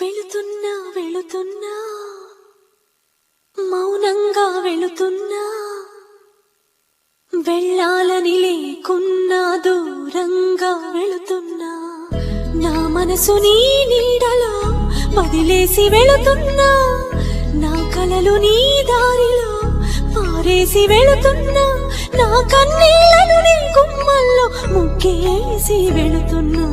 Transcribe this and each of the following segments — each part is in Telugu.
వెళుతున్నా వెళుతున్నా మౌనంగా వెళుతున్నా వెళ్ళాలని లేకున్నా దూరంగా వెళుతున్నా నా మనసు నీ నీడలో వదిలేసి వెళుతున్నా నా కలలు నీ దారిలో పారేసి వెళుతున్నా నా కన్నీళ్లను నీ గుమ్మల్లో ముగ్గేసి వెళుతున్నా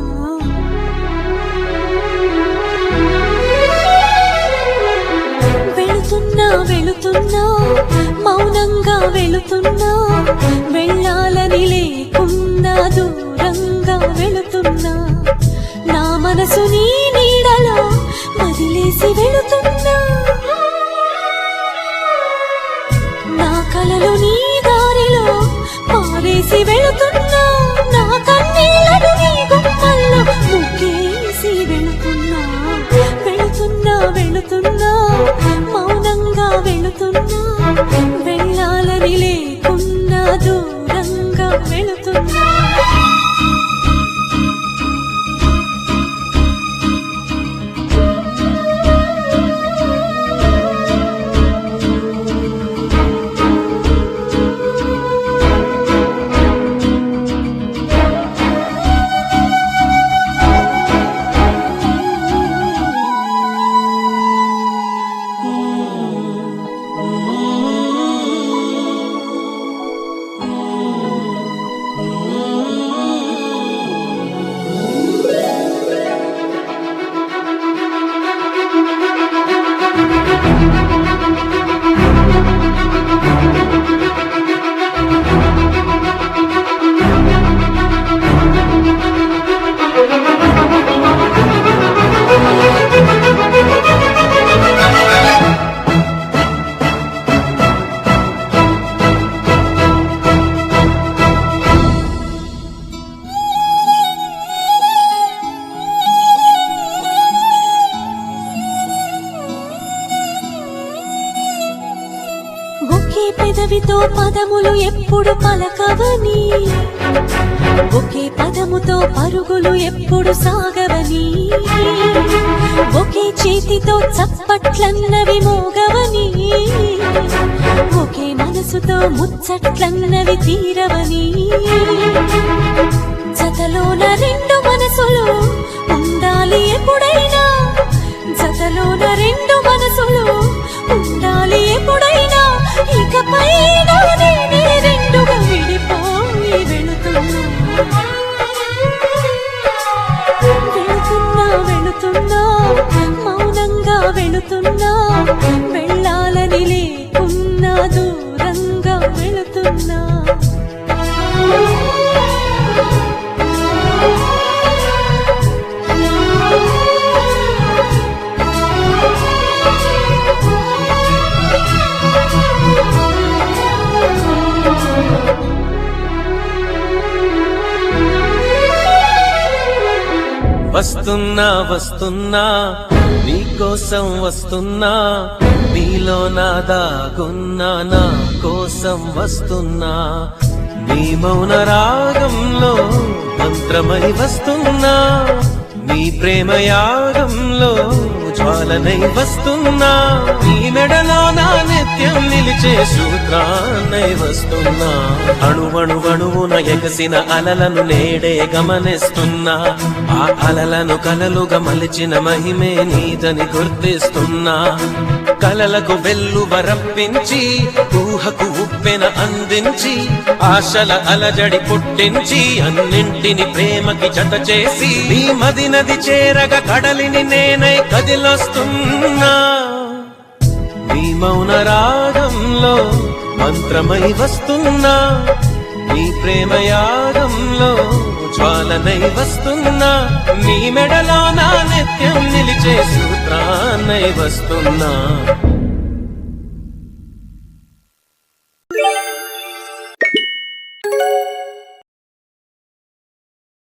వెళుతున్నా వెళుతున్నా మౌనంగా వెళుతున్నా వెళ్ళాలని లేకున్నా దూరంగా వెళుతున్నా నా మనసు నీ నీడలో వదిలేసి వెళుతున్నా నా కలలు నీ దారిలో పారేసి వెళుతున్నా నా కన్నీళ్లను నీ గుమ్మల్లో ముగ్గేసి వెళుతున్నా వెళుతున్నా వెళుతున్నా మౌనంగా వెళుతున్నా వెళ్ళాలని లేకున్నా దూరంగా వెళుతున్నా ఒకే పెదవితో పదములు ఎప్పుడు పలకవని ఒకే పదముతో పరుగులు ఎప్పుడు సాగవని ఒకే చేతితో చప్పట్లన్నవి మోగవని ఒకే మనసుతో ముచ్చట్లన్నవి తీరవని జతలోన రెండు మనసులు ఉండాలి ఎప్పుడైనా జతలోన రెండు మనసులు ఉండాలి ఎప్పుడైనా ఇకపై నేనే రెండుగా విడిపోయి వెళుతున్నా వెళుతున్నా వెళుతున్నా మౌనంగా వెళుతున్నా వెళ్ళాలని లేకున్నా దూరంగా వెళుతున్నా వస్తున్నా వస్తున్నా నీకోసం వస్తున్నా నీలో నా దాగున్నా నా కోసం వస్తున్నా నీ మౌన రాగంలో మంత్రమై వస్తున్నా నీ ప్రేమ యాగంలో జ్వాలనై వస్తున్నా నీ మెడలో నా నిత్యం నిలిచే సూత్రాన్నై వస్తున్నా అణువణువణువున ఎగసిన అలలను నేడే గమనిస్తున్నా ఆ అలలను కలలుగా మలిచిన మహిమే నీదని గుర్తిస్తున్నా కలలకు వెల్లువ రప్పించి ఊహకు ఉప్పెన అందించి ఆశల అలజడి పుట్టించి అన్నింటిని ప్రేమకి జత చేసి నీ మది నది చేరగ కడలిని నేనై కదిలొస్తున్నా నీ మౌన రాగంలో మంత్రమై వస్తున్నా నీ ప్రేమ యాగంలో జ్వాలనై వస్తున్నా నీ మెడలో నా నిత్యం నిలిచే సూత్రాన్నై వస్తున్నా